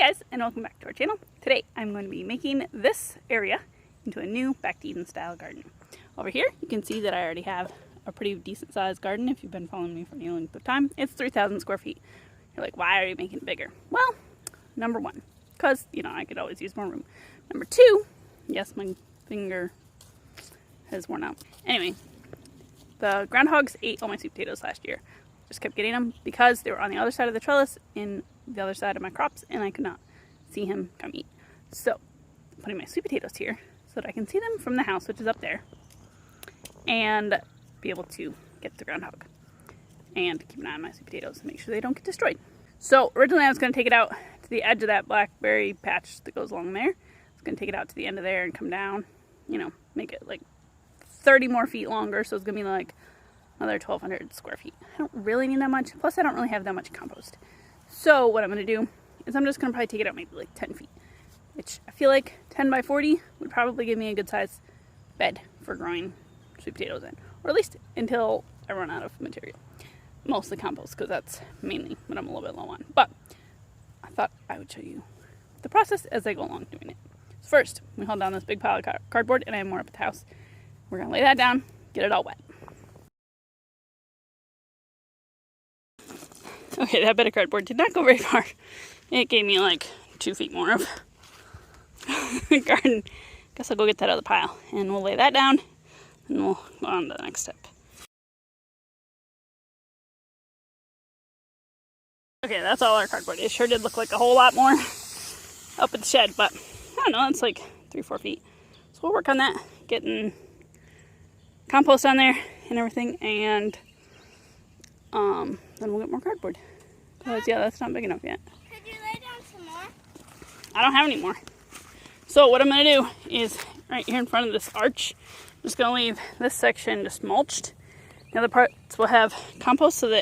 guys, and welcome back to our channel. Today I'm going to be making this area into a new back to Eden style garden. Over here you can see that I already have a pretty decent sized garden. If you've been following me for any length of time, it's 3,000 square feet. You're like, why are you making it bigger? Well, number one, because I could always use more room. Number two, yes, my finger has worn out. Anyway, the groundhogs ate all my sweet potatoes last year. Just kept getting them because they were on the other side of the trellis in the other side of my crops, and I could not see him come eat. So I'm putting my sweet potatoes here so that I can see them from the house, which is up there, and be able to get the groundhog and keep an eye on my sweet potatoes and make sure they don't get destroyed. So originally I was going to take it out to the edge of that blackberry patch that goes along there. I was going to take it out to the end of there and come down, make it like 30 more feet longer. So it's going to be like another 1,200 square feet. I don't really need that much. Plus I don't really have that much compost. So what I'm going to do is I'm just going to probably take it out maybe like 10 feet, which I feel like 10 by 40 would probably give me a good size bed for growing sweet potatoes in, or at least until I run out of material. Mostly compost, because that's mainly what I'm a little bit low on. But I thought I would show you the process as I go along doing it. So first, we hold down this big pile of cardboard, and I have more up at the house. We're going to lay that down, get it all wet. Okay, that bit of cardboard did not go very far. It gave me like 2 feet more of garden. Guess I'll go get that out of the pile, and we'll lay that down, and we'll go on to the next step. Okay, that's all our cardboard. It sure did look like a whole lot more up at the shed, but I don't know, it's like 3-4 feet. So we'll work on that, getting compost on there and everything, and then we'll get more cardboard. Because yeah, that's not big enough yet. Could you lay down some more? I don't have any more. So what I'm going to do is right here in front of this arch, I'm just going to leave this section just mulched. The other parts will have compost, so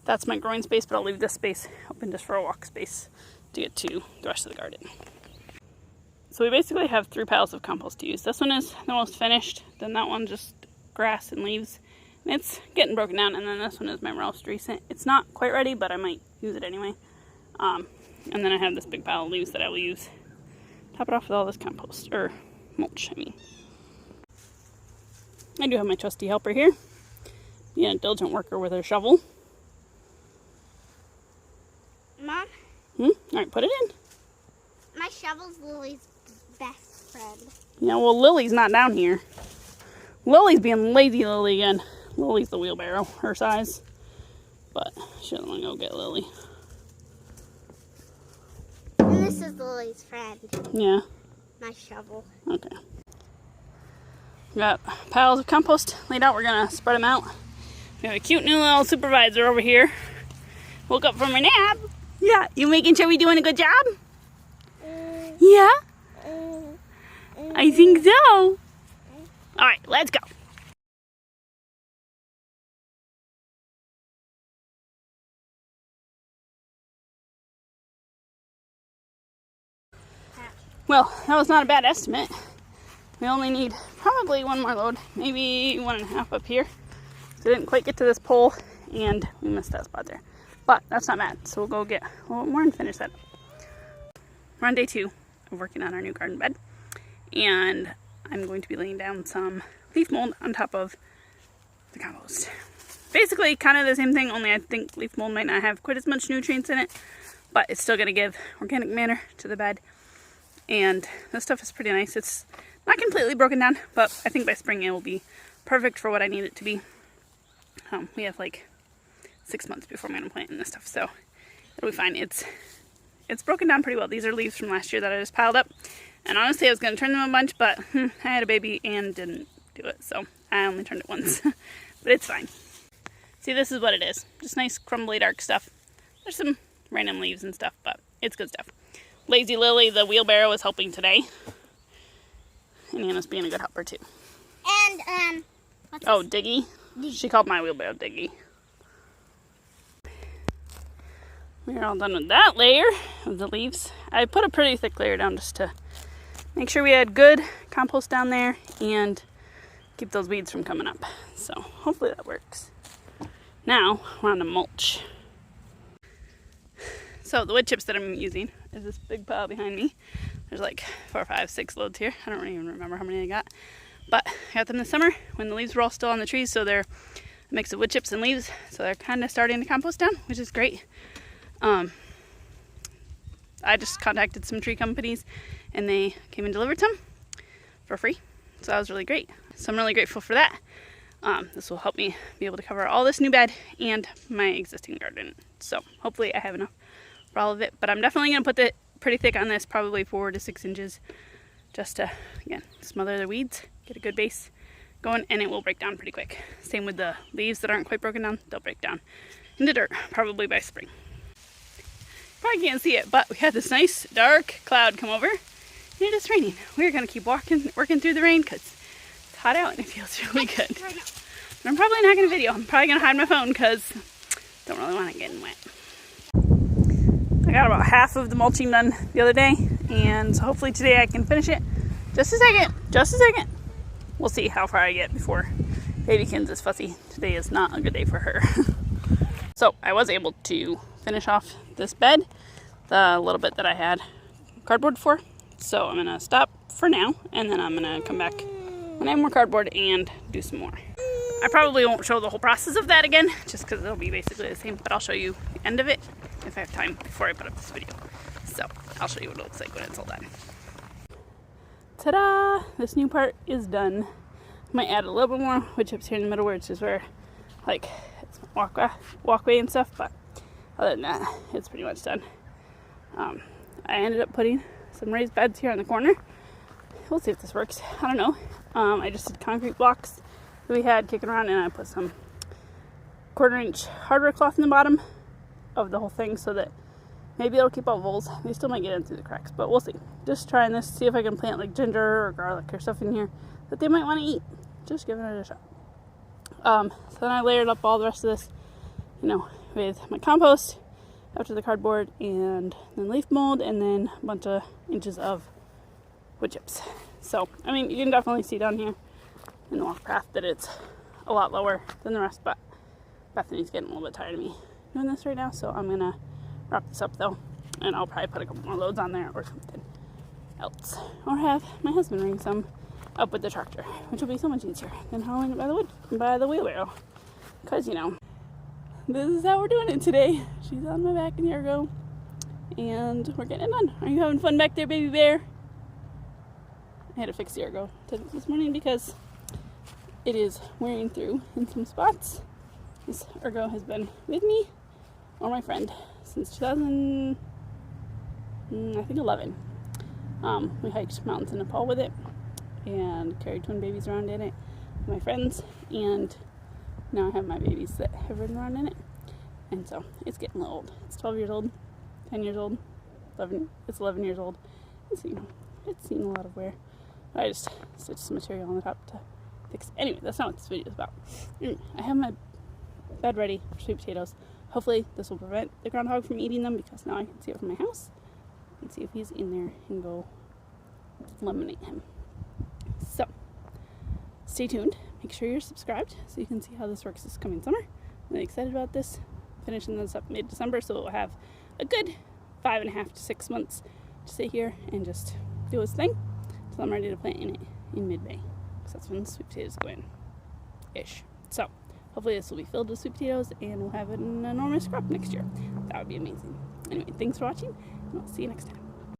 that's my growing space, but I'll leave this space open just for a walk space to get to the rest of the garden. So we basically have 3 piles of compost to use. This one is the most finished, then that one just grass and leaves. And it's getting broken down, and then this one is my most recent. It's not quite ready, but I might use it anyway. And then I have this big pile of leaves that I will use. Top it off with all this compost, or mulch, I mean. I do have my trusty helper here. Being a diligent worker with her shovel. Mom? Alright, put it in. My shovel's Lily's best friend. Yeah, well, Lily's not down here. Lily's being lazy Lily again. Lily's the wheelbarrow, her size. But she doesn't want to go get Lily. And this is Lily's friend. Yeah. My shovel. Okay. We got piles of compost laid out. We're going to spread them out. We have a cute new little supervisor over here. Woke up from her nap. Yeah, you making sure we're doing a good job? Yeah? I think so. Alright, let's go. Well, that was not a bad estimate. We only need probably one more load, maybe 1.5 up here. So we didn't quite get to this pole, and we missed that spot there. But that's not bad, so we'll go get a little bit more and finish that up. We're on day 2 of working on our new garden bed, and I'm going to be laying down some leaf mold on top of the compost. Basically kind of the same thing, only I think leaf mold might not have quite as much nutrients in it, but it's still going to give organic matter to the bed. And this stuff is pretty nice. It's not completely broken down, but I think by spring it will be perfect for what I need it to be. We have like 6 months before I'm going to plant in this stuff, so it'll be fine. It's broken down pretty well. These are leaves from last year that I just piled up. And honestly, I was going to turn them a bunch, but I had a baby and didn't do it. So I only turned it once, but it's fine. See, this is what it is. Just nice, crumbly, dark stuff. There's some random leaves and stuff, but it's good stuff. Lazy Lily, the wheelbarrow, is helping today. And Anna's being a good helper, too. And, oh, Diggy? She called my wheelbarrow Diggy. We're all done with that layer of the leaves. I put a pretty thick layer down just to make sure we had good compost down there and keep those weeds from coming up. So hopefully that works. Now we're on to mulch. So the wood chips that I'm using is this big pile behind me. There's like 4, 5, 6 loads here. I don't even remember how many I got. But I got them this summer when the leaves were all still on the trees, so they're a mix of wood chips and leaves. So they're kind of starting to compost down, which is great. I just contacted some tree companies and they came and delivered some for free. So that was really great. So I'm really grateful for that. This will help me be able to cover all this new bed and my existing garden. So hopefully I have enough for all of it, but I'm definitely going to put it pretty thick on this, probably 4 to 6 inches, just to, again, smother the weeds, get a good base going, and it will break down pretty quick. Same with the leaves that aren't quite broken down, they'll break down into dirt, probably by spring. Probably can't see it, but we had this nice dark cloud come over, and it is raining. We're going to keep working through the rain because it's hot out and it feels really good. But I'm probably not going to video. I'm probably going to hide my phone because I don't really want to get wet. I got about half of the mulching done the other day, and so hopefully today I can finish it. Just a second. We'll see how far I get before Babykins is fussy. Today is not a good day for her. So I was able to finish off this bed, the little bit that I had cardboard for. So I'm gonna stop for now, and then I'm gonna come back when I have more cardboard and do some more. I probably won't show the whole process of that again, just because it'll be basically the same, but I'll show you the end of it if I have time before I put up this video. So I'll show you what it looks like when it's all done. Ta-da! This new part is done. Might add a little bit more wood chips here in the middle, where it's just where, like, it's walkway and stuff, but other than that, it's pretty much done. I ended up putting some raised beds here on the corner. We'll see if this works. I don't know. I just did concrete blocks that we had kicking around, and I put some 1/4-inch hardware cloth in the bottom of the whole thing so that maybe it'll keep out voles. They still might get in through the cracks, but we'll see. Just trying this, see if I can plant like ginger or garlic or stuff in here that they might want to eat. Just giving it a shot. So then I layered up all the rest of this, with my compost after the cardboard, and then leaf mold, and then a bunch of inches of wood chips. So, I mean, you can definitely see down here in the walk path that it's a lot lower than the rest, but Bethany's getting a little bit tired of me doing this right now, so I'm gonna wrap this up though, and I'll probably put a couple more loads on there or something else, or have my husband bring some up with the tractor, which will be so much easier than hauling it by the wheelbarrow, because this is how we're doing it today. She's on my back and here we go, and we're getting it done. Are you having fun back there, baby bear? I had to fix the ergo this morning because it is wearing through in some spots. This ergo has been with me, or my friend, since 2011. We hiked mountains in Nepal with it and carried twin babies around in it with my friends, and now I have my babies that have ridden around in it, and so it's getting a little old. It's 12 years old, 10 years old, 11 years old. It's seen a lot of wear. I just stitched some material on the top to fix it. Anyway, that's not what this video is about. I have my bed ready for sweet potatoes. Hopefully this will prevent the groundhog from eating them, because now I can see it from my house and see if he's in there and go eliminate him. So stay tuned. Make sure you're subscribed so you can see how this works this coming summer. I'm really excited about this. Finishing this up mid-December, so we'll have a good 5.5 to 6 months to sit here and just do its thing. So I'm ready to plant in it in mid-May, because that's when the sweet potatoes go in-ish. So hopefully this will be filled with sweet potatoes and we'll have an enormous crop next year. That would be amazing. Anyway, thanks for watching, and I'll see you next time.